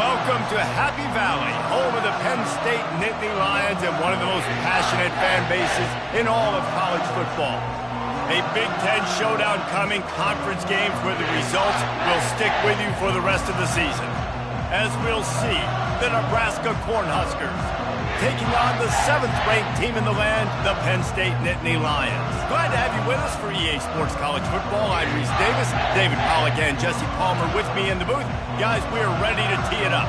Welcome to Happy Valley, home of the Penn State Nittany Lions and one of the most passionate fan bases in all of college football. A Big Ten showdown coming, conference games where the results will stick with you for the rest of the season. As we'll see, the Nebraska Cornhuskers taking on the 7th-ranked team in the land, the Penn State Nittany Lions. Glad to have you with us for EA Sports College Football. I'm Reese Davis, David Pollack and Jesse Palmer with me in the booth. Guys, we are ready to tee it up.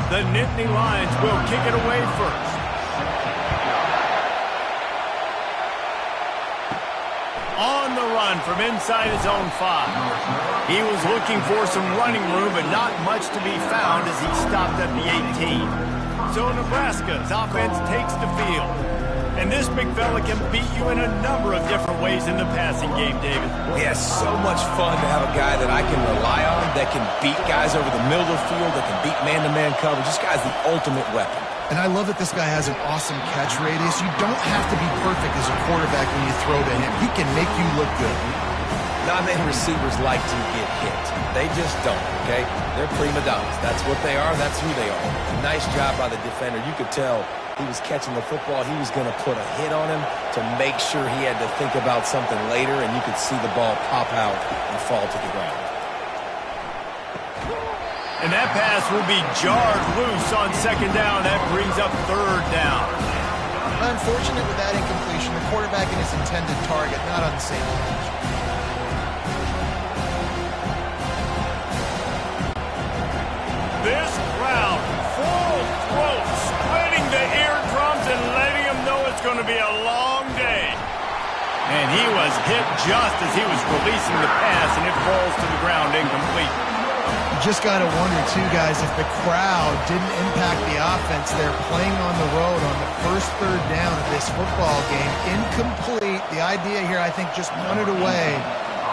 The Nittany Lions will kick it away first. On the run from inside his own 5. He was looking for some running room, but not much to be found as he stopped at the 18. So Nebraska's offense takes the field. And this big fella can beat you in a number of different ways in the passing game, David. Yeah, so much fun to have a guy that I can rely on, that can beat guys over the middle of the field, that can beat man-to-man coverage. This guy's the ultimate weapon. And I love that this guy has an awesome catch radius. You don't have to be perfect as a quarterback when you throw to him. He can make you look good. Not many receivers like to get hit. They just don't, okay? They're prima donnas. That's what they are. That's who they are. Nice job by the defender. You could tell he was catching the football. He was going to put a hit on him to make sure he had to think about something later, and you could see the ball pop out and fall to the ground. And that pass will be jarred loose on 2nd down. That brings up 3rd down. Unfortunate with that incompletion. The quarterback and his intended target not on the same page. This crowd, full throat, splitting the eardrums and letting them know it's going to be a long day. And he was hit just as he was releasing the pass, and it falls to the ground incomplete. You just got to wonder, too, guys, if the crowd didn't impact the offense. They're playing on the road on the first 3rd down of this football game. Incomplete. The idea here, I think, just punt it away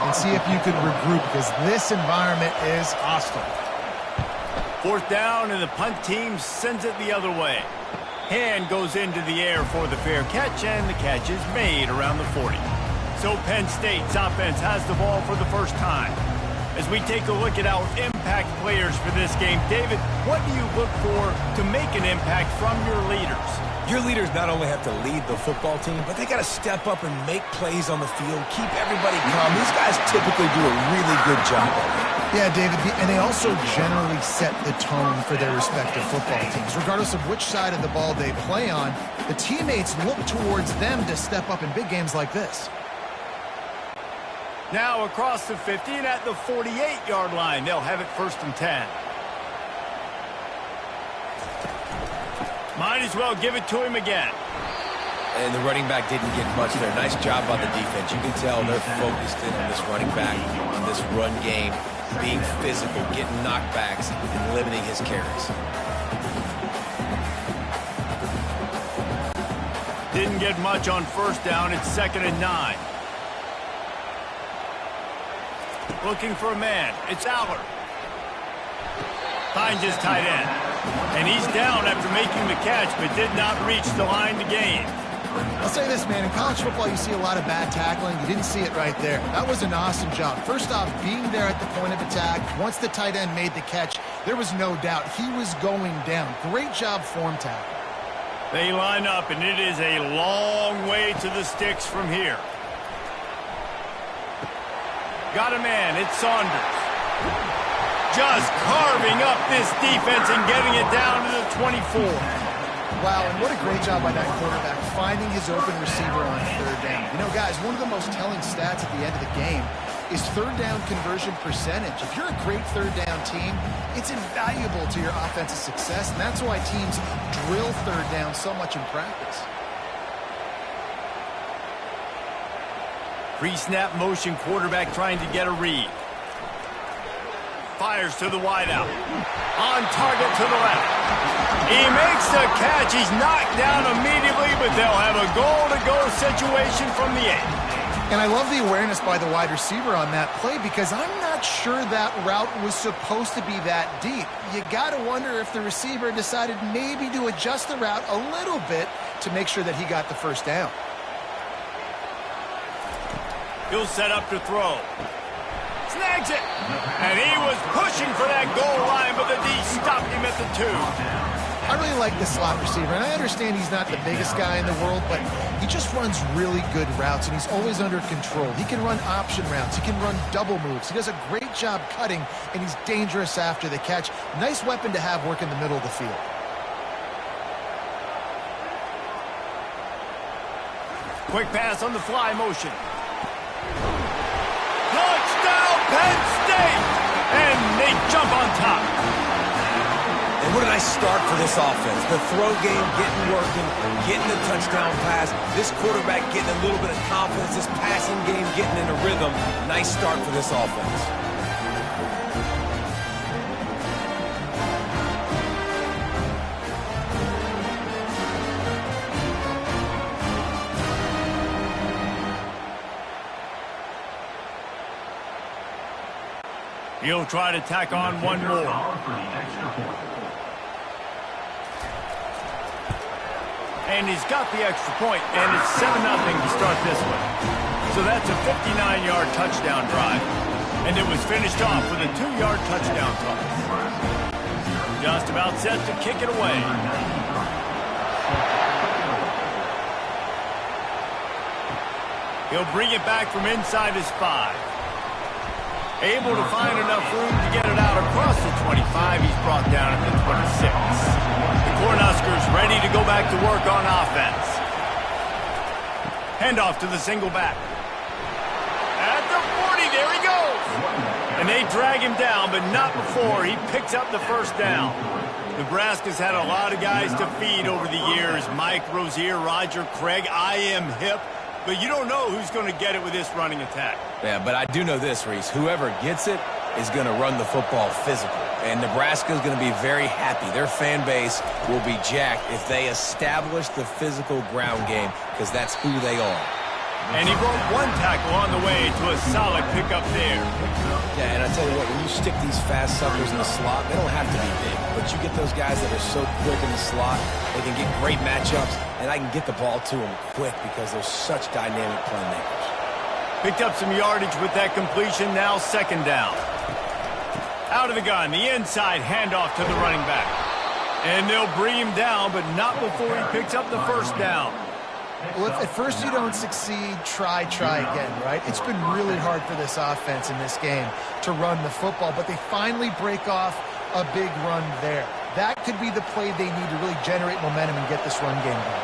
and see if you could regroup, because this environment is hostile. 4th down, and the punt team sends it the other way. Hand goes into the air for the fair catch, and the catch is made around the 40. So Penn State's offense has the ball for the first time. As we take a look at our impact players for this game, David, what do you look for to make an impact from your leaders? Your leaders not only have to lead the football team, but they got to step up and make plays on the field, keep everybody calm. These guys typically do a really good job of it. Yeah, David, and they also generally set the tone for their respective football teams. Regardless of which side of the ball they play on, the teammates look towards them to step up in big games like this. Now across the 50 and at the 48-yard line, they'll have it 1st and 10. Might as well give it to him again. And the running back didn't get much there. Nice job by the defense. You can tell they're focused in on this running back, on this run game, being physical, getting knockbacks, and limiting his carries. Didn't get much on 1st down. It's 2nd and 9. Looking for a man. It's Aller. Finds his tight end. And he's down after making the catch, but did not reach the line to gain. I'll say this, man. In college football, you see a lot of bad tackling. You didn't see it right there. That was an awesome job. First off, being there at the point of attack. Once the tight end made the catch, there was no doubt he was going down. Great job form tackle. They line up, and it is a long way to the sticks from here. Got a man. It's Saunders. Just carving up this defense and getting it down to the 24. Wow, and what a great job by that quarterback, finding his open receiver on 3rd down. You know, guys, one of the most telling stats at the end of the game is 3rd down conversion percentage. If you're a great 3rd down team, it's invaluable to your offensive success, and that's why teams drill 3rd down so much in practice. Pre-snap motion quarterback trying to get a read. Fires to the wideout. On target to the left. He makes the catch. He's knocked down immediately, but they'll have a goal-to-go situation from the 8. And I love the awareness by the wide receiver on that play because I'm not sure that route was supposed to be that deep. You got to wonder if the receiver decided maybe to adjust the route a little bit to make sure that he got the first down. He'll set up to throw. Snags it. And he was pushing for that goal line, but the D stopped him at the 2. I really like this slot receiver, and I understand he's not the biggest guy in the world, but he just runs really good routes, and he's always under control. He can run option routes. He can run double moves. He does a great job cutting, and he's dangerous after the catch. Nice weapon to have work in the middle of the field. Quick pass on the fly motion. Touchdown, Penn State! And they jump on top. And what a nice start for this offense. The throw game getting working, getting the touchdown pass. This quarterback getting a little bit of confidence. This passing game getting in a rhythm. Nice start for this offense. He'll try to tack on one more. And he's got the extra point, and it's 7-0 to start this one. So that's a 59-yard touchdown drive. And it was finished off with a 2-yard touchdown toss. Just about set to kick it away. He'll bring it back from inside his 5. Able to find enough room to get it out across the 25. He's brought down at the 26. The Cornhuskers ready to go back to work on offense. Handoff to the single back. At the 40, there he goes. And they drag him down, but not before he picks up the first down. Nebraska's had a lot of guys to feed over the years. Mike Rozier, Roger Craig, I am hip. But you don't know who's going to get it with this running attack. Yeah, but I do know this, Reese. Whoever gets it is going to run the football physical. And Nebraska is going to be very happy. Their fan base will be jacked if they establish the physical ground game because that's who they are. And he brought one tackle on the way to a solid pickup there. Yeah, and I tell you what, when you stick these fast suckers in the slot, they don't have to be big. But you get those guys that are so quick in the slot, they can get great matchups, and I can get the ball to them quick because they're such dynamic playmakers. Picked up some yardage with that completion, now second down. Out of the gun, the inside handoff to the running back. And they'll bring him down, but not before he picks up the first down. Well, if at first you don't succeed, try again, right? It's been really hard for this offense in this game to run the football, but they finally break off a big run there. That could be the play they need to really generate momentum and get this run game going.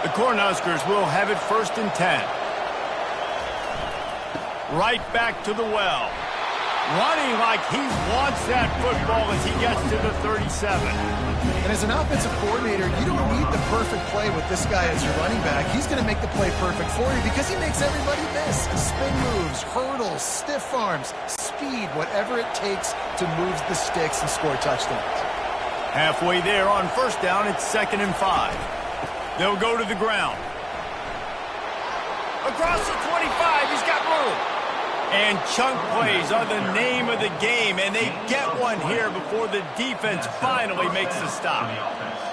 The Cornhuskers will have it 1st and 10. Right back to the well. Running like he wants that football as he gets to the 37. And as an offensive coordinator, you don't need the perfect play with this guy as your running back. He's going to make the play perfect for you because he makes everybody miss. Spin moves, hurdles, stiff arms, speed, whatever it takes to move the sticks and score touchdowns. Halfway there on first down, it's 2nd and 5. They'll go to the ground. Across the 25, he's got room. And chunk plays are the name of the game, and they get one here before the defense finally makes the stop.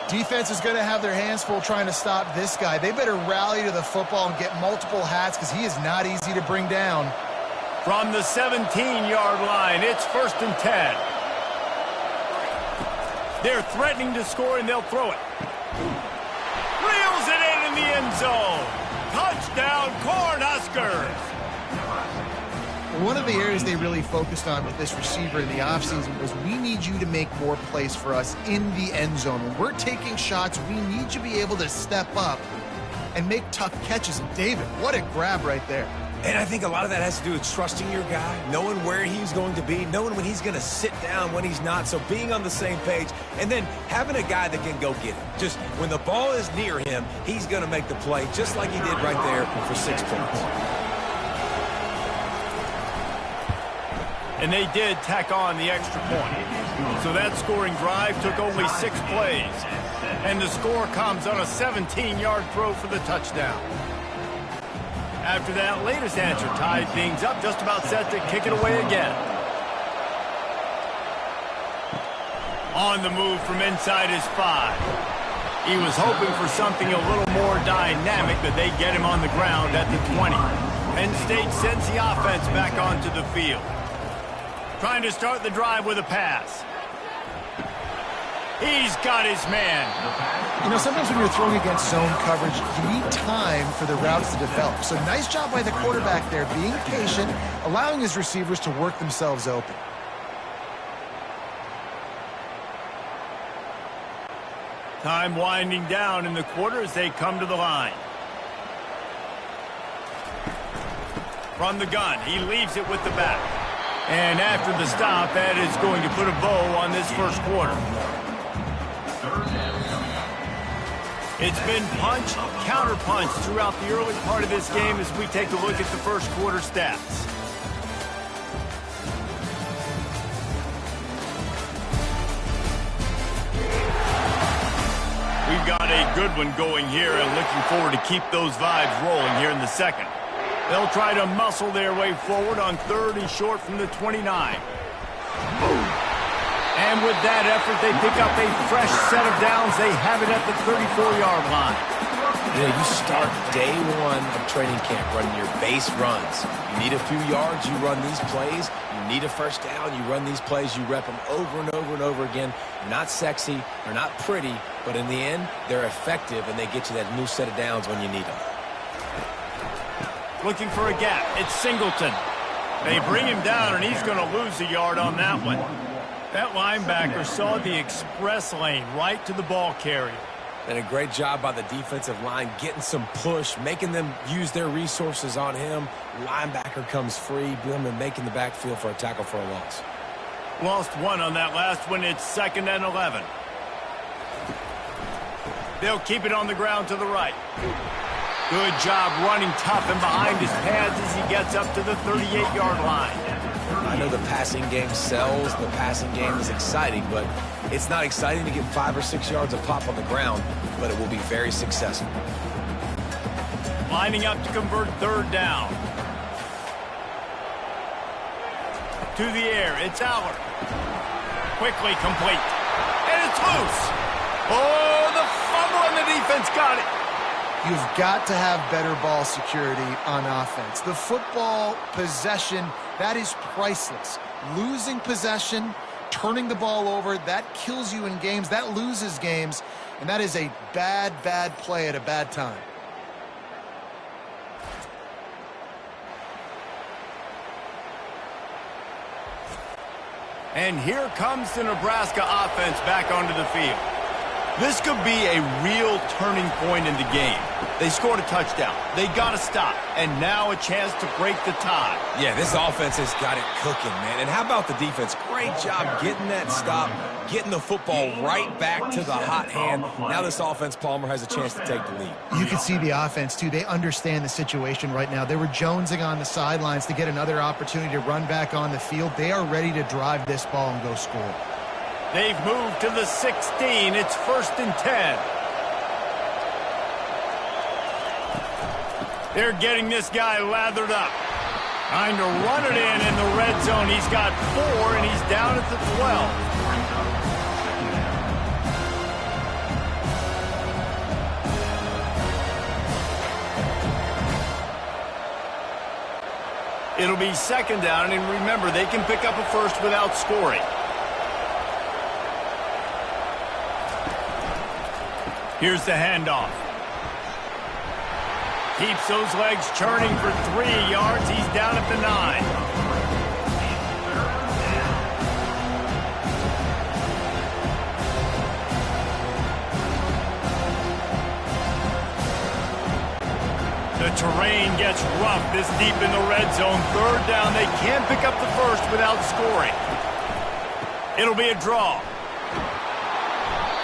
Defense is going to have their hands full trying to stop this guy. They better rally to the football and get multiple hats because he is not easy to bring down. From the 17-yard line, it's 1st and 10. They're threatening to score, and they'll throw it. Reels it in the end zone. Touchdown, Cornhuskers. One of the areas they really focused on with this receiver in the offseason was we need you to make more plays for us in the end zone. When we're taking shots, we need you to be able to step up and make tough catches. And David, what a grab right there. And I think a lot of that has to do with trusting your guy, knowing where he's going to be, knowing when he's going to sit down, when he's not, so being on the same page, and then having a guy that can go get it. Just when the ball is near him, he's going to make the play, just like he did right there for 6 points. And they did tack on the extra point. So that scoring drive took only 6 plays. And the score comes on a 17-yard throw for the touchdown. After that latest answer tied things up, just about set to kick it away again. On the move from inside his 5. He was hoping for something a little more dynamic, but they get him on the ground at the 20. Penn State sends the offense back onto the field. Trying to start the drive with a pass. He's got his man. You know, sometimes when you're throwing against zone coverage, you need time for the routes to develop. So nice job by the quarterback there, being patient, allowing his receivers to work themselves open. Time winding down in the quarter as they come to the line. From the gun, he leaves it with the back. And after the stop, that is going to put a bow on this first quarter. It's been punch, counter-punch throughout the early part of this game as we take a look at the first quarter stats. We've got a good one going here and looking forward to keep those vibes rolling here in the second. They'll try to muscle their way forward on 3rd and short from the 29. And with that effort, they pick up a fresh set of downs. They have it at the 34-yard line. You know, you start day one of training camp running your base runs. You need a few yards, you run these plays. You need a first down, you run these plays. You rep them over and over and over again. They're not sexy, they're not pretty, but in the end, they're effective, and they get you that new set of downs when you need them. Looking for a gap. It's Singleton. They bring him down, and he's going to lose a yard on that one. That linebacker saw the express lane right to the ball carrier. And a great job by the defensive line getting some push, making them use their resources on him. Linebacker comes free, boom, and making the backfield for a tackle for a loss. Lost one on that last one. It's 2nd and 11. They'll keep it on the ground to the right. Good job running tough and behind his pads as he gets up to the 38-yard line. I know the passing game sells, the passing game is exciting, but it's not exciting to get 5 or 6 yards of pop on the ground, but it will be very successful. Lining up to convert 3rd down. To the air, it's Allard. Quickly complete. And it's loose. Oh, the fumble and the defense got it. You've got to have better ball security on offense. The football possession, that is priceless. Losing possession, turning the ball over, that kills you in games, that loses games, and that is a bad, bad play at a bad time. And here comes the Nebraska offense back onto the field. This could be a real turning point in the game. They scored a touchdown. They got to stop. And now a chance to break the tie. Yeah, this offense has got it cooking, man. And how about the defense? Great job getting that stop, getting the football right back to the hot hand. Now this offense, Palmer, has a chance to take the lead. You can see the offense, too. They understand the situation right now. They were jonesing on the sidelines to get another opportunity to run back on the field. They are ready to drive this ball and go score. They've moved to the 16. It's 1st and 10. They're getting this guy lathered up. Trying to run it in the red zone. He's got 4, and he's down at the 12. It'll be 2nd down, and remember, they can pick up a first without scoring. Here's the handoff. Keeps those legs churning for 3 yards. He's down at the 9. The terrain gets rough this deep in the red zone. 3rd down. They can't pick up the first without scoring. It'll be a draw.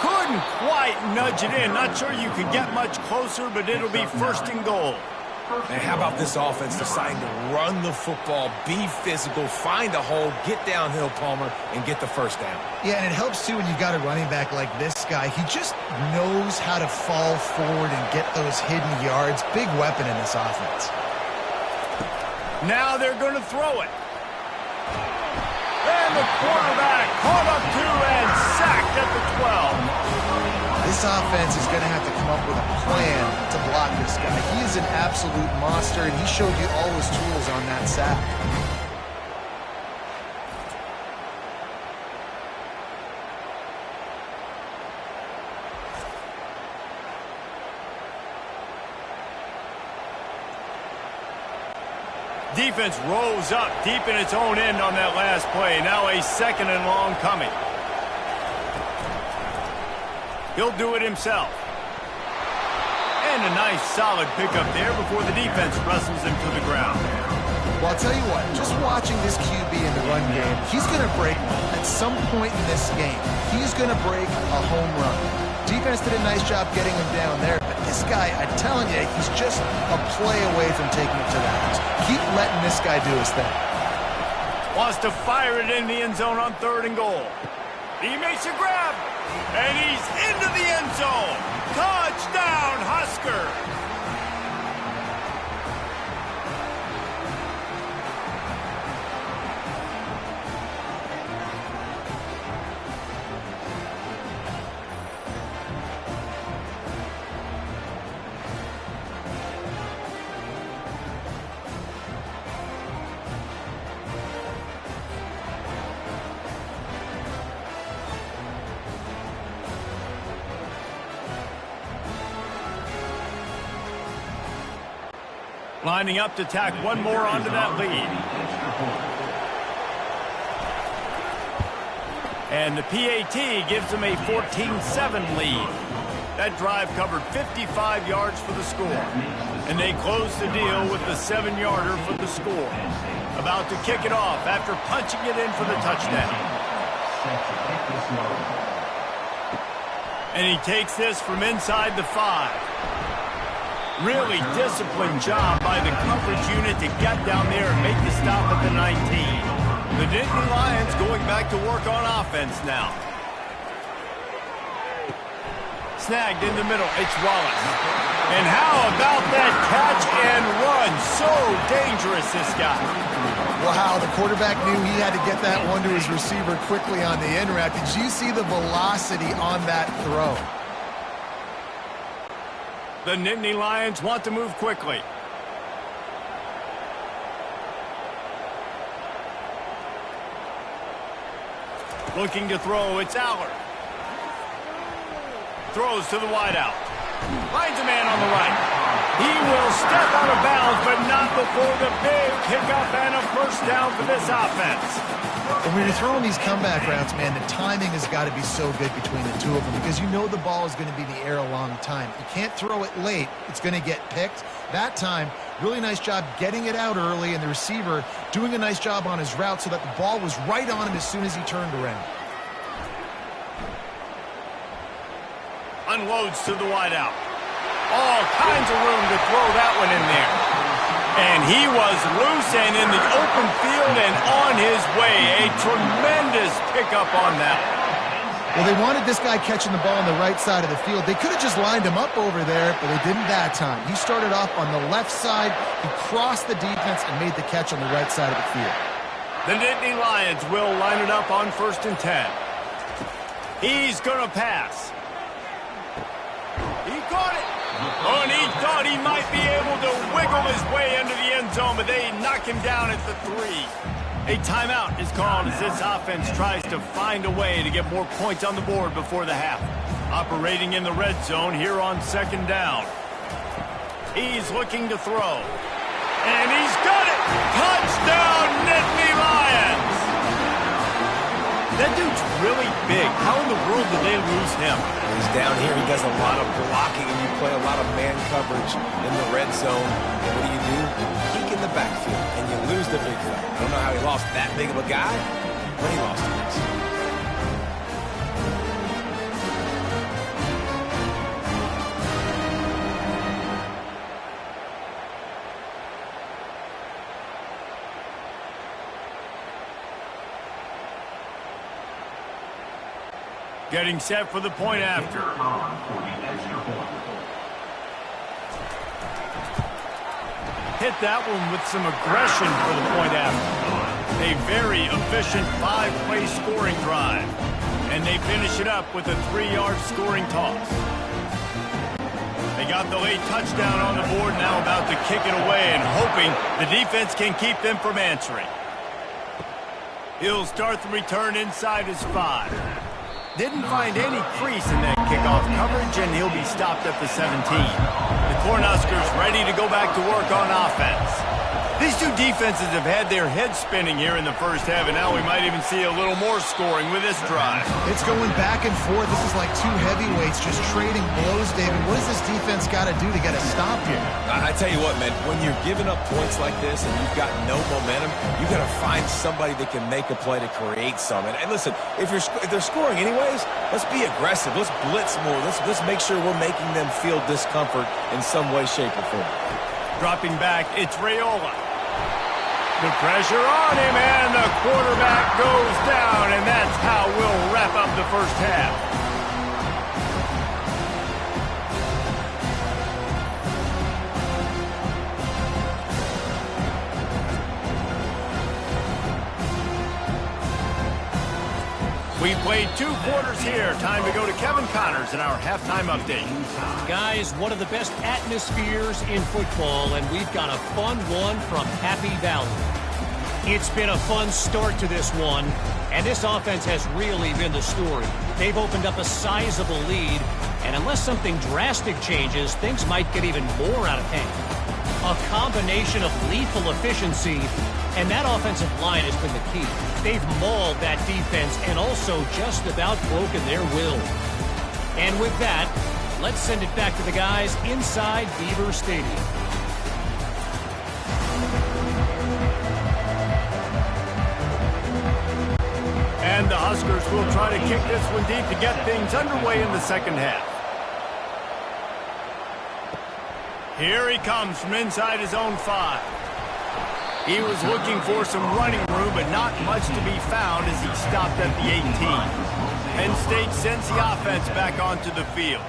Couldn't quite nudge it in. Not sure you could get much closer, but it'll be 1st and goal. Man, how about this offense deciding to run the football, be physical, find a hole, get downhill, Palmer, and get the first down? Yeah, and it helps, too, when you've got a running back like this guy. He just knows how to fall forward and get those hidden yards. Big weapon in this offense. Now they're going to throw it. And the quarterback caught up to and sacked at the 12. This offense is going to have to come up with a plan to block this guy. He is an absolute monster, and he showed you all his tools on that sack. Defense rolls up deep in its own end on that last play. Now a 2nd and long coming. He'll do it himself. And a nice solid pickup there before the defense wrestles him to the ground. Well, I'll tell you what, just watching this QB in the run game, he's going to break at some point in this game. He's going to break a home run. Defense did a nice job getting him down there, but this guy, I'm telling you, he's just a play away from taking it to the house. Keep letting this guy do his thing. Wants to fire it in the end zone on 3rd and goal. He makes a grab, and he's into the end zone. Touchdown, Husker! Lining up to tack one more onto that lead. And the PAT gives them a 14-7 lead. That drive covered 55 yards for the score. And they close the deal with the 7-yarder for the score. About to kick it off after punching it in for the touchdown. And he takes this from inside the 5. Really disciplined job by the coverage unit to get down there and make the stop at the 19. The Nittany Lions going back to work on offense now. Snagged in the middle, it's Wallace. And how about that catch and run? So dangerous, this guy. Wow, the quarterback knew he had to get that one to his receiver quickly on the in route. Did you see the velocity on that throw? The Nittany Lions want to move quickly. Looking to throw, it's Allard. Throws to the wideout. Finds a man on the right. He will step out of bounds, but not before the big pickup and a 1st down for this offense. And when you're throwing these comeback routes, man, the timing has got to be so good between the two of them because you know the ball is going to be in the air a long time. You can't throw it late. It's going to get picked. That time, really nice job getting it out early, and the receiver doing a nice job on his route so that the ball was right on him as soon as he turned around. Unloads to the wideout. All kinds of room to throw that one in there. And he was loose and in the open field and on his way. A tremendous pickup on that. Well, they wanted this guy catching the ball on the right side of the field. They could have just lined him up over there, but they didn't that time. He started off on the left side. He crossed the defense and made the catch on the right side of the field. The Nittany Lions will line it up on 1st and 10. He's going to pass. He caught it. Oh, and he thought he might be able to wiggle his way into the end zone, but they knock him down at the 3. A timeout is called as this offense tries to find a way to get more points on the board before the half. Operating in the red zone here on 2nd down. He's looking to throw. And he's got it! Touchdown, Nittany Lions! That dude's really big. How in the world did they lose him? He's down here. He does a lot of blocking, and you play a lot of man coverage in the red zone. And what do? Peek in the backfield, and you lose the big fella. I don't know how he lost that big of a guy, but he lost him. Getting set for the point after. hit that one with some aggression for the point after. A very efficient 5-play scoring drive. And they finish it up with a 3-yard scoring toss. They got the late touchdown on the board, now about to kick it away and hoping the defense can keep them from answering. He'll start the return inside his 5. Didn't find any crease in that kickoff coverage, and he'll be stopped at the 17. The Cornhuskers ready to go back to work on offense. These two defenses have had their heads spinning here in the first half, and now we might even see a little more scoring with this drive. It's going back and forth. This is like two heavyweights just trading blows, David. What does this defense got to do to get a stop here? I tell you what, man, when you're giving up points like this and you've got no momentum, you got to find somebody that can make a play to create some. And listen, if they're scoring anyways, let's be aggressive. Let's blitz more. Let's make sure we're making them feel discomfort in some way, shape, or form. Dropping back, it's Raiola. The pressure on him, and the quarterback goes down, and that's how we'll wrap up the first half. We played 2 quarters here. Time to go to Kevin Connors in our halftime update. Guys, one of the best atmospheres in football, and we've got a fun one from Happy Valley. It's been a fun start to this one, and this offense has really been the story. They've opened up a sizable lead, and unless something drastic changes, things might get even more out of hand. A combination of lethal efficiency, and that offensive line has been the key. They've mauled that defense and also just about broken their will. And with that, let's send it back to the guys inside Beaver Stadium. And the Huskers will try to kick this one deep to get things underway in the second half. Here he comes from inside his own 5. He was looking for some running room, but not much to be found as he stopped at the 18. Penn State sends the offense back onto the field.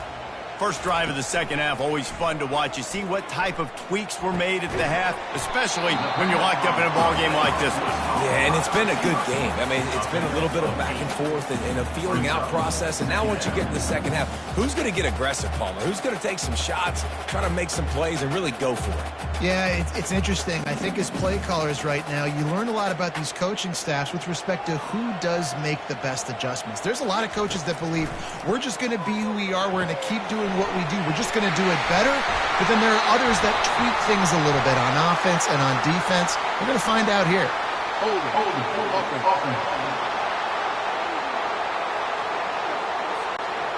First drive of the second half, always fun to watch. You see what type of tweaks were made at the half, especially when you're locked up in a ball game like this one. Yeah, and it's been a good game. I mean, it's been a little bit of back and forth and a feeling out process. And now once you get in the second half, who's going to get aggressive, Palmer? Who's going to take some shots, try to make some plays, and really go for it? Yeah, it's interesting. I think as play callers right now, you learn a lot about these coaching staffs with respect to who does make the best adjustments. There's a lot of coaches that believe we're just going to be who we are. We're going to keep doing what we do. We're just going to do it better. But then there are others that tweak things a little bit on offense and on defense. We're going to find out here.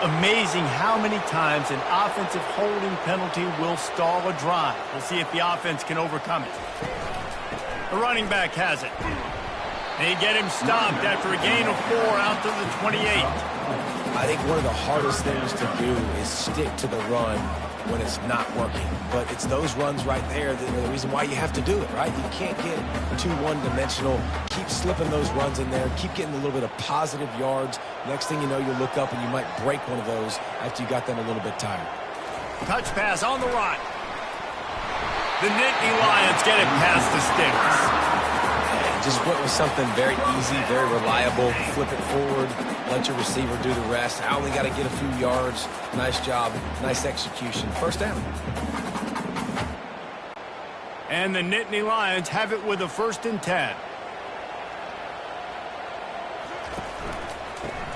Amazing how many times an offensive holding penalty will stall a drive. We'll see if the offense can overcome it. The running back has it. They get him stopped after a gain of 4 out to the 28. I think one of the hardest things to do is stick to the run when it's not working. But it's those runs right there that are the reason why you have to do it, right? You can't get too one-dimensional. Keep slipping those runs in there. Keep getting a little bit of positive yards. Next thing you know, you look up and you might break one of those after you got them a little bit tired. Touch pass on the run. The Nittany Lions get it past the sticks. Just went with something very easy, very reliable. Flip it forward, let your receiver do the rest. I only got to get a few yards. Nice job, nice execution. First down. And the Nittany Lions have it with a 1st and 10.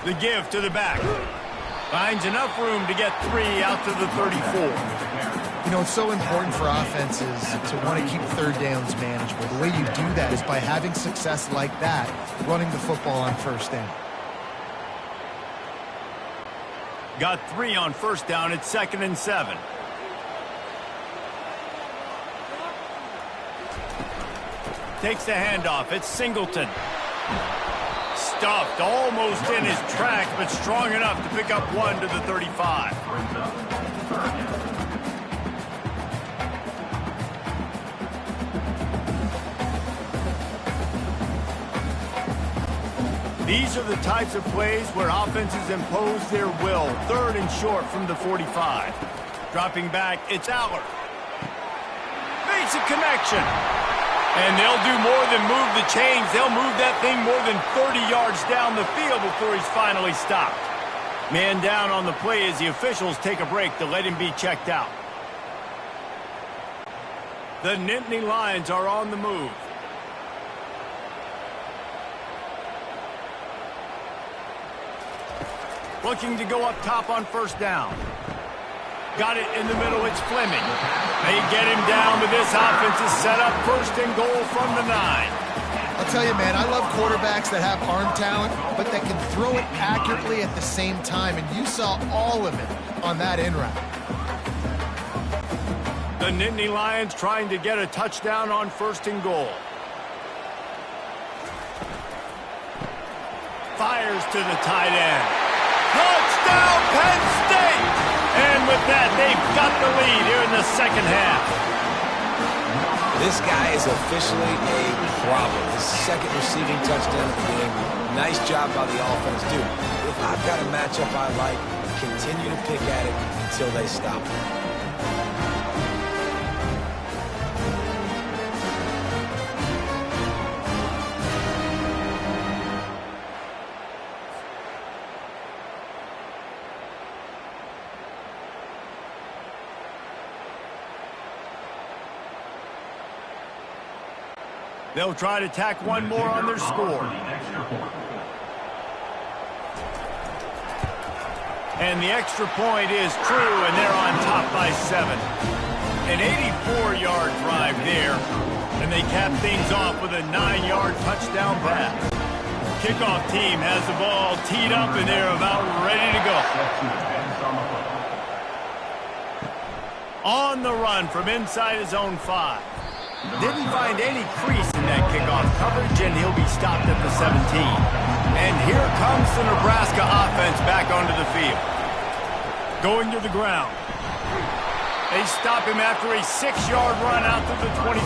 The give to the back. Finds enough room to get 3 out to the 34. You know, it's so important for offenses to want to keep 3rd downs manageable. The way you do that is by having success like that, running the football on 1st down. Got 3 on 1st down. It's 2nd and 7. Takes the handoff. It's Singleton. Stuffed almost in his tracks, but strong enough to pick up 1 to the 35. These are the types of plays where offenses impose their will. 3rd and short from the 45. Dropping back, it's Aller. They It's a connection. And they'll do more than move the chains. They'll move that thing more than 30 yards down the field before he's finally stopped. Man down on the play as the officials take a break to let him be checked out. The Nittany Lions are on the move. Looking to go up top on first down. Got it in the middle, it's Fleming. They get him down, but this offense is set up first and goal from the 9. I'll tell you, man, I love quarterbacks that have arm talent, but that can throw it accurately at the same time, and you saw all of it on that in route. The Nittany Lions trying to get a touchdown on first and goal. Fires to the tight end. Touchdown, Penn State! And with that, they've got the lead here in the second half. This guy is officially a problem. His second receiving touchdown of the game. Nice job by the offense. Dude, if I've got a matchup I like, continue to pick at it until they stop it. They'll try to tack one more on their score. And the extra point is true, and they're on top by 7. An 84-yard drive there, and they cap things off with a 9-yard touchdown pass. Kickoff team has the ball teed up, and they're about ready to go. On the run from inside his own 5. Didn't find any crease in that kickoff coverage, and he'll be stopped at the 17. And here comes the Nebraska offense back onto the field. Going to the ground. They stop him after a 6-yard run out to the 24.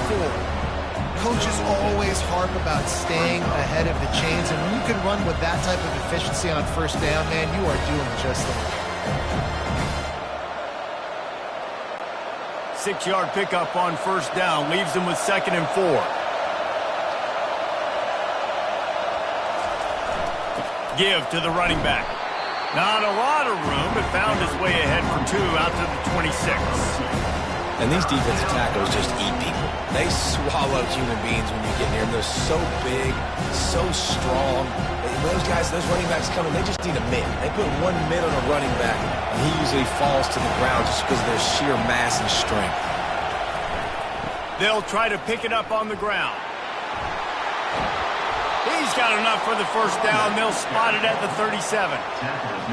Coaches always harp about staying ahead of the chains, and when you can run with that type of efficiency on first down, man, you are doing just that. 6-yard pickup on first down leaves them with 2nd and 4. Give to the running back. Not a lot of room, but found his way ahead for 2 out to the 26. And these defensive tackles just eat people. They swallow human beings when you get near them. They're so big, so strong. When those guys, those running backs come in, they just need a mid. They put one mid on a running back, and he usually falls to the ground just because of their sheer mass and strength. They'll try to pick it up on the ground. He's got enough for the first down. They'll spot it at the 37.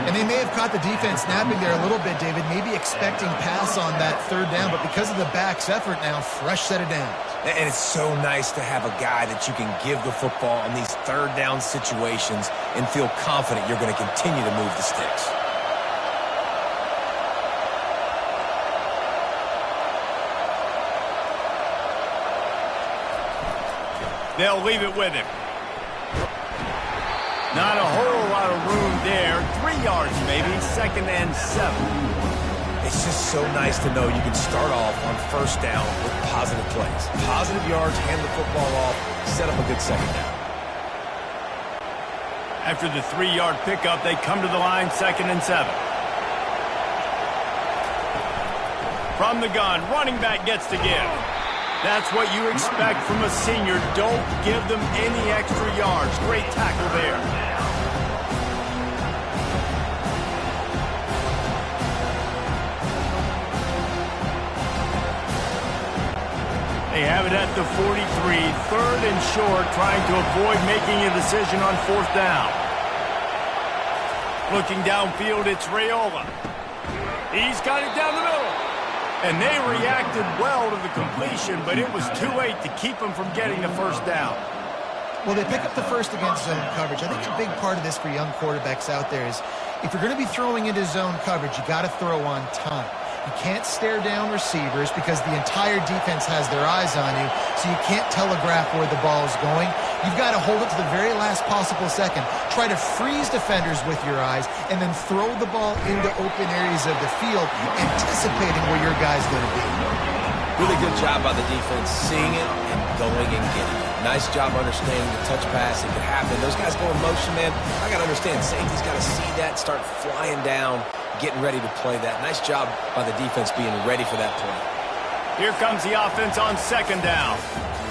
And they may have caught the defense napping there a little bit, David, maybe expecting pass on that 3rd down, but because of the back's effort now, fresh set of downs. And it's so nice to have a guy that you can give the football in these 3rd down situations and feel confident you're going to continue to move the sticks. They'll leave it with him. Not a whole lot of room there. 3 yards maybe, 2nd and 7. It's just so nice to know you can start off on first down with positive plays. Positive yards, hand the football off, set up a good second down. After the 3-yard pickup, they come to the line, 2nd and 7. From the gun, running back gets to give. That's what you expect from a senior. Don't give them any extra yards. Great tackle there. They have it at the 43, 3rd and short, trying to avoid making a decision on 4th down. Looking downfield, it's Raiola. He's got it down the middle. And they reacted well to the completion, but it was too late to keep them from getting the first down. Well, they pick up the first against zone coverage. I think a big part of this for young quarterbacks out there is if you're going to be throwing into zone coverage, you got to throw on time. You can't stare down receivers because the entire defense has their eyes on you, so you can't telegraph where the ball is going. You've got to hold it to the very last possible second. Try to freeze defenders with your eyes, and then throw the ball into open areas of the field, anticipating where your guy's going to be. Really good job by the defense, seeing it and going and getting it. Nice job understanding the touch pass. It could happen. Those guys go in motion, man. I got to understand, safety's got to see that, start flying down, getting ready to play that. Nice job by the defense being ready for that play. Here comes the offense on second down.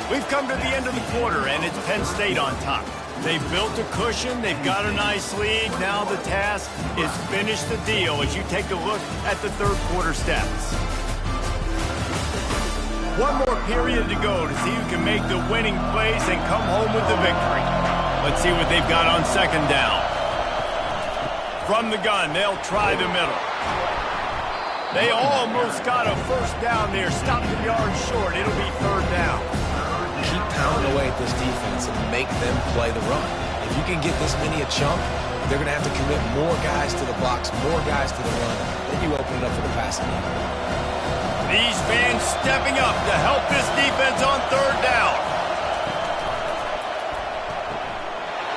We've come to the end of the quarter, and it's Penn State on top. They've built a cushion. They've got a nice lead. Now the task is finish the deal as you take a look at the third quarter stats. One more period to go to see who can make the winning plays and come home with the victory. Let's see what they've got on second down. From the gun, they'll try the middle. They almost got a first down there. Stopped the yard short. It'll be third down. Keep pounding away at this defense and make them play the run. If you can get this many a chunk, they're going to have to commit more guys to the box, more guys to the run. Then you open it up for the passing game. These fans stepping up to help this defense on third down.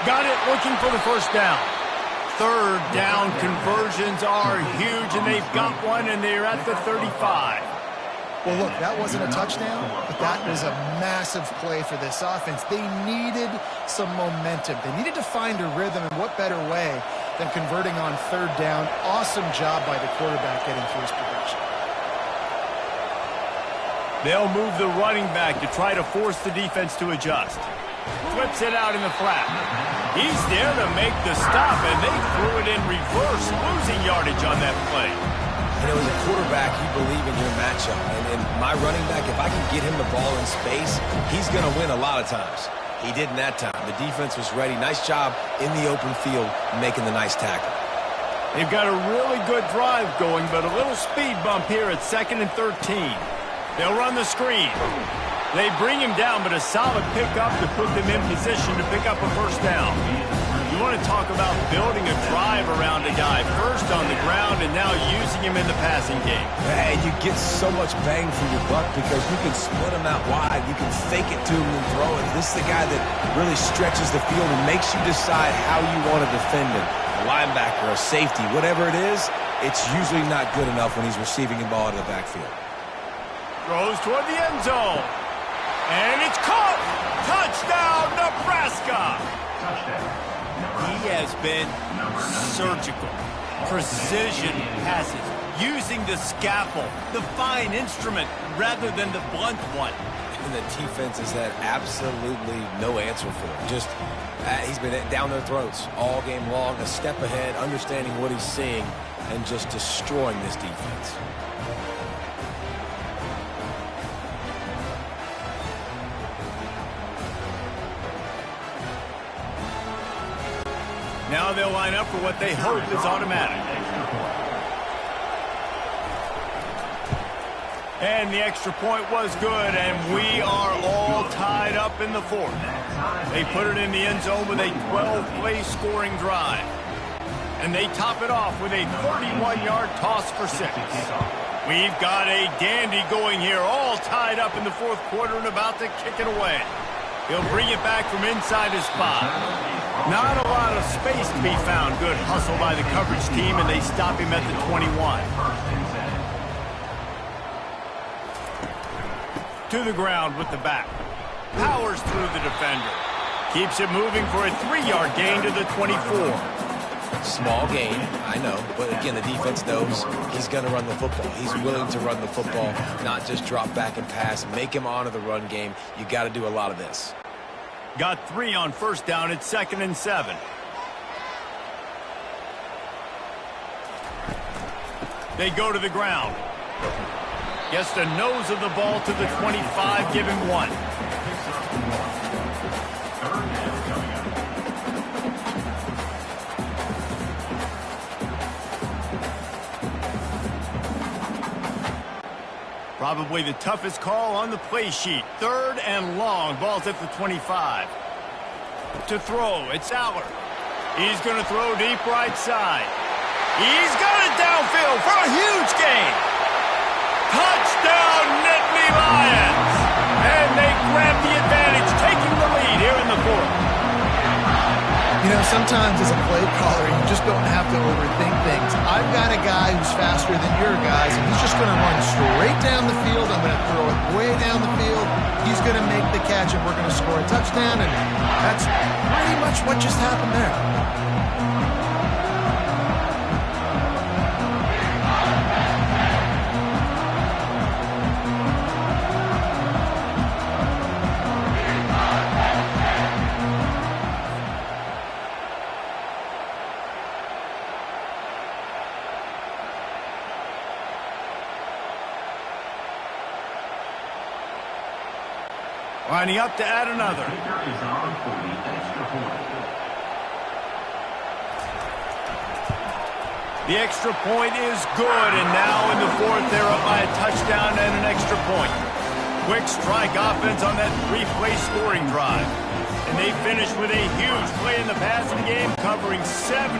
Got it, looking for the first down. Third down conversions are huge, and they've got one, and they're at the 35. Well, look, that wasn't a touchdown, but that was a massive play for this offense. They needed some momentum. They needed to find a rhythm, and what better way than converting on third down. Awesome job by the quarterback getting through his progression. They'll move the running back to try to force the defense to adjust. Flips it out in the flat. He's there to make the stop, and they threw it in reverse, losing yardage on that play. And it was a quarterback, you believe in your matchup. And my running back, if I can get him the ball in space, he's going to win a lot of times. He didn't that time. The defense was ready. Nice job in the open field making the nice tackle. They've got a really good drive going, but a little speed bump here at 2nd and 13. They'll run the screen. They bring him down, but a solid pickup to put them in position to pick up a first down. You want to talk about building a drive around a guy. First on the ground and now using him in the passing game. And you get so much bang for your buck because you can split him out wide. You can fake it to him and throw it. This is the guy that really stretches the field and makes you decide how you want to defend him. A linebacker, a safety, whatever it is, it's usually not good enough when he's receiving the ball out of the backfield. Throws toward the end zone. And it's caught! Touchdown, Nebraska! He has been surgical. Precision passes. Using the scalpel, the fine instrument, rather than the blunt one. And the defense has had absolutely no answer for him. Just, he's been down their throats all game long, a step ahead, understanding what he's seeing, and just destroying this defense. Now they'll line up for what they hope is automatic. And the extra point was good, and we are all tied up in the fourth. They put it in the end zone with a 12-play scoring drive. And they top it off with a 31-yard toss for 6. We've got a dandy going here, all tied up in the fourth quarter and about to kick it away. He'll bring it back from inside his spot. Not a lot of space to be found. Good hustle by the coverage team, and they stop him at the 21. To the ground with the back. Powers through the defender. Keeps it moving for a 3-yard gain to the 24. Small gain, I know, but again, the defense knows he's going to run the football. He's willing to run the football, not just drop back and pass, make him honor the run game. You got to do a lot of this. Got 3 on first down at 2nd and 7. They go to the ground. Gets the nose of the ball to the 25, give him 1. Probably the toughest call on the play sheet. 3rd and long. Ball's at the 25. To throw, it's Aller. He's going to throw deep right side. He's got it downfield for a huge gain. Touchdown, Nittany Lions. And they grab the advantage, taking the lead here in the fourth. You know, sometimes as a play caller, you just don't have to overthink things. I've got a guy who's faster than your guys, and he's just going to run straight down the field. I'm going to throw it way down the field. He's going to make the catch, and we're going to score a touchdown, and that's pretty much what just happened there. Lining up to add another. The extra point is good, and now in the fourth, they're up by a touchdown and an extra point. Quick strike offense on that three-play scoring drive. And they finish with a huge play in the passing game, covering 75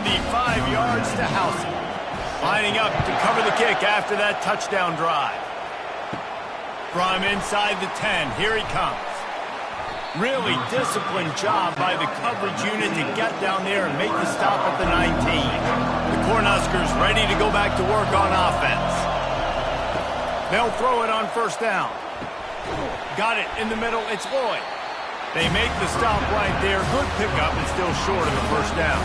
yards to house it. Lining up to cover the kick after that touchdown drive. From inside the 10, here he comes. Really disciplined job by the coverage unit to get down there and make the stop at the 19. The Cornhuskers ready to go back to work on offense. They'll throw it on first down. Got it in the middle. It's Lloyd. They make the stop right there. Good pickup and still short of the first down.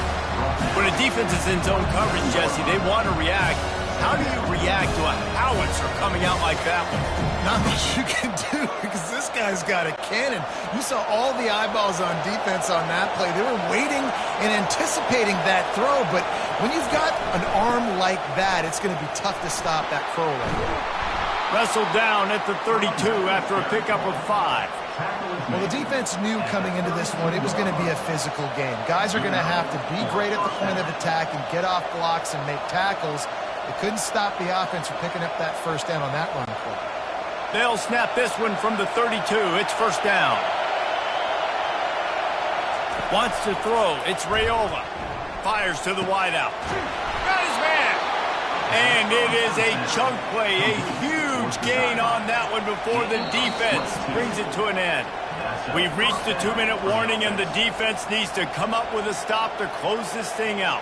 When a defense is in zone coverage, Jesse, they want to react. How do you react to a howitzer coming out like that one? Not much you can do because this guy's got a cannon. You saw all the eyeballs on defense on that play. They were waiting and anticipating that throw, but when you've got an arm like that, it's going to be tough to stop that curl right there. Wrestled down at the 32 after a pickup of 5. Well, the defense knew coming into this one it was going to be a physical game. Guys are going to have to be great at the point of attack and get off blocks and make tackles. They couldn't stop the offense from picking up that first down on that run play. They'll snap this one from the 32. It's first down. Wants to throw. It's Raiola. Fires to the wideout. Got his man. And it is a chunk play. A huge gain on that one before the defense brings it to an end. We've reached the 2-minute warning, and the defense needs to come up with a stop to close this thing out.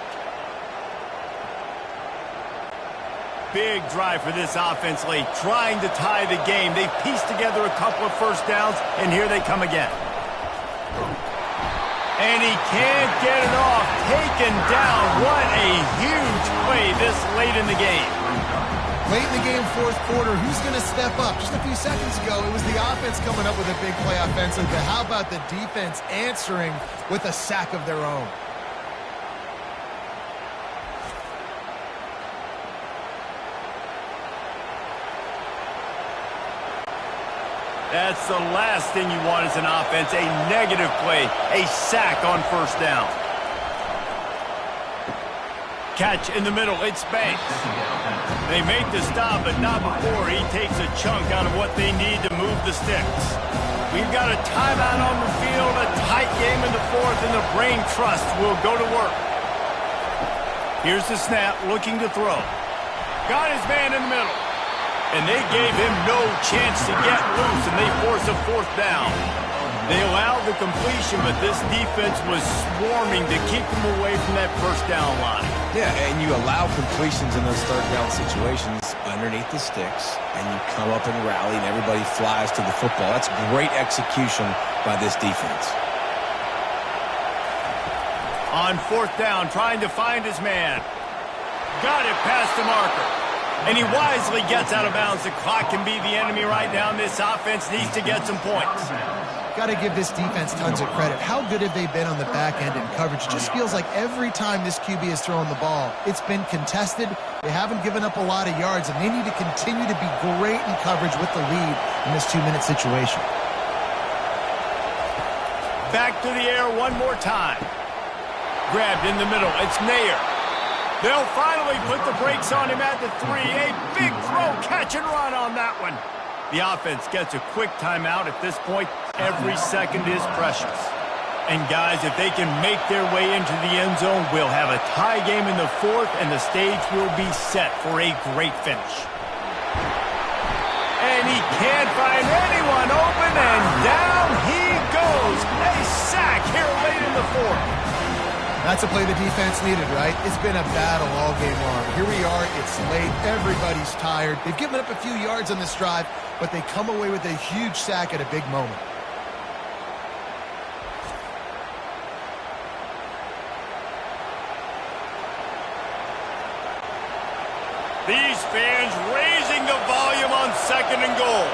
Big drive for this offense late, trying to tie the game. They pieced together a couple of first downs, and here they come again. And he can't get it off. Taken down. What a huge play this late in the game. Late in the game, fourth quarter, who's going to step up? Just a few seconds ago, it was the offense coming up with a big play offensively, but how about the defense answering with a sack of their own? That's the last thing you want as an offense, a negative play, a sack on first down. Catch in the middle, it's Banks. They make the stop, but not before he takes a chunk out of what they need to move the sticks. We've got a timeout on the field, a tight game in the fourth, and the Brain Trust will go to work. Here's the snap, looking to throw. Got his man in the middle. And they gave him no chance to get loose, and they force a fourth down. They allowed the completion, but this defense was swarming to keep them away from that first down line. Yeah, and you allow completions in those third down situations underneath the sticks, and you come up and rally, and everybody flies to the football. That's great execution by this defense. On fourth down, trying to find his man. Got it past the marker. And he wisely gets out of bounds. The clock can be the enemy right now, and this offense needs to get some points. Got to give this defense tons of credit. How good have they been on the back end in coverage? It just feels like every time this QB has thrown the ball, it's been contested. They haven't given up a lot of yards, and they need to continue to be great in coverage with the lead in this 2-minute situation. Back to the air one more time. Grabbed in the middle. It's Nair. They'll finally put the brakes on him at the 3. A big throw, catch and run on that one. The offense gets a quick timeout. At this point, every second is precious. And guys, if they can make their way into the end zone, we'll have a tie game in the fourth, and the stage will be set for a great finish. And he can't find anyone open, and down he goes. A sack here late in the fourth. That's a play the defense needed, right? It's been a battle all game long. Here we are. It's late. Everybody's tired. They've given up a few yards on this drive, but they come away with a huge sack at a big moment. These fans raising the volume on 2nd and goal.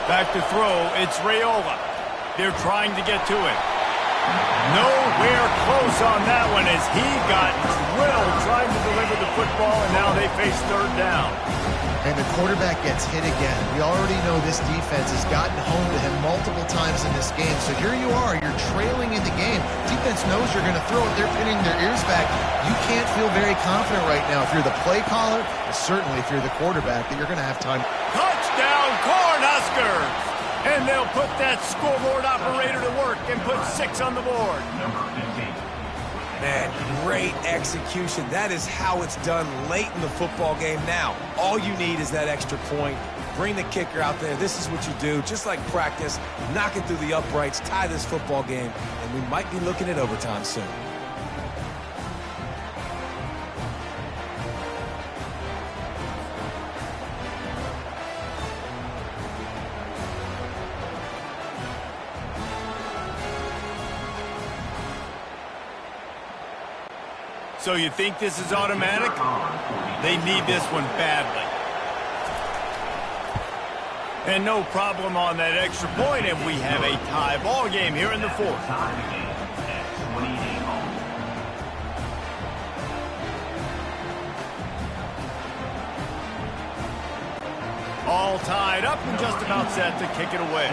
Back to throw, it's Raiola. They're trying to get to it. Nowhere close on that one as he got drilled trying to deliver the football, and now they face 3rd down. And the quarterback gets hit again. We already know this defense has gotten home to him multiple times in this game. So here you are, you're trailing in the game. Defense knows you're going to throw it. They're pinning their ears back. You can't feel very confident right now if you're the play caller, and certainly if you're the quarterback, that you're going to have time. Touchdown, Cornhuskers! And they'll put that scoreboard operator to work and put 6 on the board. Man, great execution. That is how it's done late in the football game now. All you need is that extra point. Bring the kicker out there. This is what you do. Just like practice, knock it through the uprights, tie this football game, and we might be looking at overtime soon. So you think this is automatic? They need this one badly. And no problem on that extra point, and we have a tie ball game here in the 4th. All tied up and just about set to kick it away.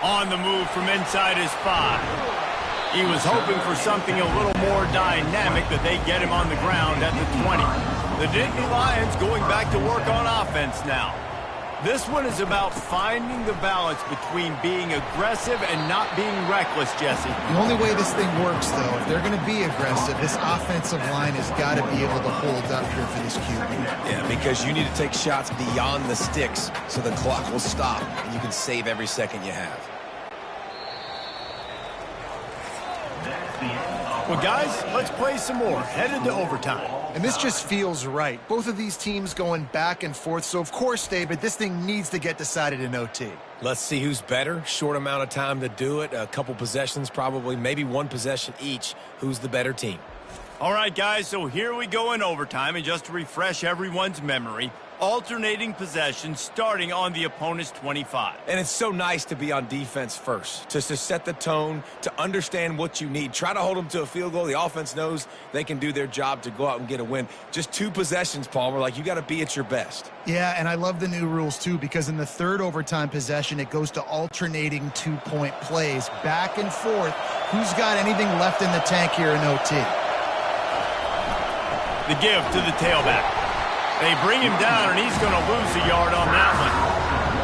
On the move from inside his 5. He was hoping for something a little more dynamic, but they get him on the ground at the 20. The Nittany Lions going back to work on offense now. This one is about finding the balance between being aggressive and not being reckless, Jesse. The only way this thing works, though, if they're going to be aggressive, this offensive line has got to be able to hold up here for this QB. Yeah, because you need to take shots beyond the sticks so the clock will stop and you can save every second you have. Well, guys, let's play some more. Headed to overtime. And this just feels right. Both of these teams going back and forth. So, of course, David, this thing needs to get decided in OT. Let's see who's better. Short amount of time to do it. A couple possessions probably, maybe one possession each. Who's the better team? All right, guys, so here we go in overtime. And just to refresh everyone's memory, alternating possessions starting on the opponent's 25. And it's so nice to be on defense first, to set the tone, to understand what you need. Try to hold them to a field goal. The offense knows they can do their job to go out and get a win. Just 2 possessions, Palmer, like you got to be at your best. Yeah, and I love the new rules, too, because in the 3rd overtime possession, it goes to alternating 2-point plays, back and forth. Who's got anything left in the tank here in OT? The give to the tailback. They bring him down, and he's going to lose a yard on that one.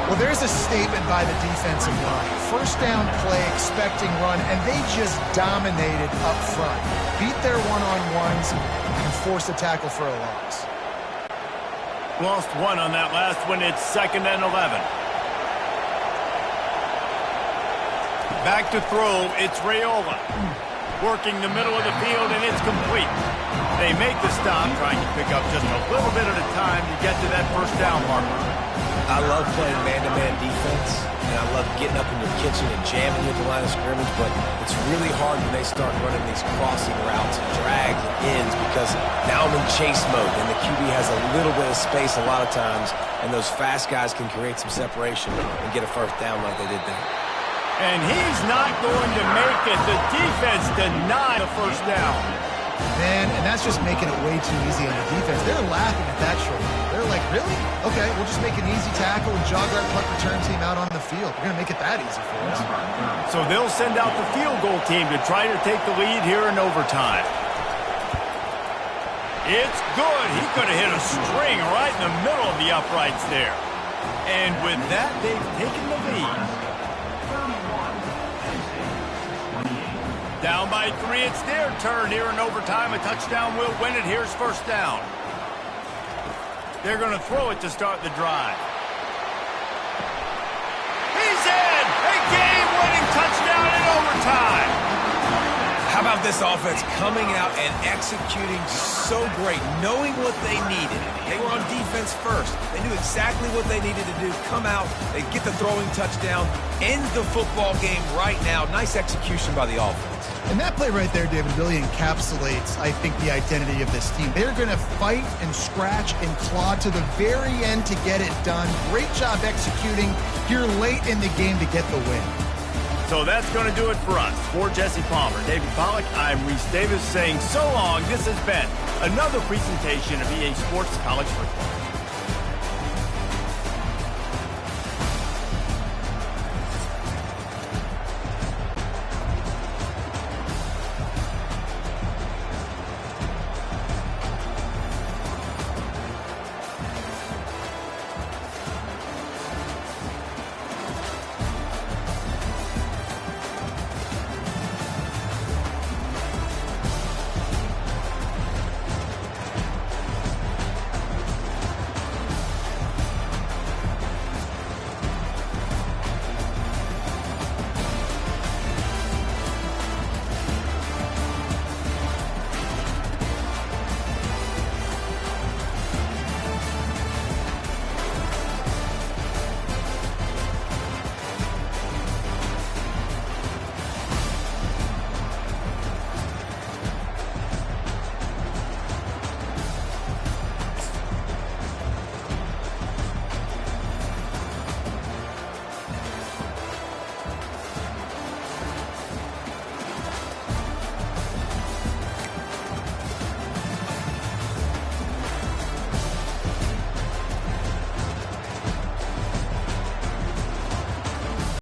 Well, there's a statement by the defensive line. First down play, expecting run, and they just dominated up front. Beat their one-on-ones and forced a tackle for a loss. Lost 1 on that last one. It's 2nd and 11. Back to throw. It's Raiola. Working the middle of the field, and it's complete. They make the stop, trying to pick up just a little bit at a time to get to that first down marker. I love playing man-to-man defense, and I love getting up in your kitchen and jamming you at the line of scrimmage, but it's really hard when they start running these crossing routes and drags and ends because now I'm in chase mode, and the QB has a little bit of space a lot of times, and those fast guys can create some separation and get a first down like they did there. And he's not going to make it. The defense denied the first down. Man, and that's just making it way too easy on the defense. They're laughing at that short. They're like, really? Okay, we'll just make an easy tackle and jog our punt return team out on the field. We're going to make it that easy for us. So they'll send out the field goal team to try to take the lead here in overtime. It's good. He could have hit a string right in the middle of the uprights there. And with that, they've taken the lead. Down by 3, it's their turn here in overtime. A touchdown will win it. Here's first down. They're going to throw it to start the drive. He's in! A game touchdown in overtime. How about this offense coming out and executing so great, knowing what they needed. They were on defense first. They knew exactly what they needed to do. Come out, they get the throwing touchdown, end the football game right now. Nice execution by the offense. And that play right there, David, really encapsulates, I think, the identity of this team. They're going to fight and scratch and claw to the very end to get it done. Great job executing here late in the game to get the win. So that's going to do it for us. For Jesse Palmer, David Pollack, I'm Reese Davis saying so long. This has been another presentation of EA Sports College Football.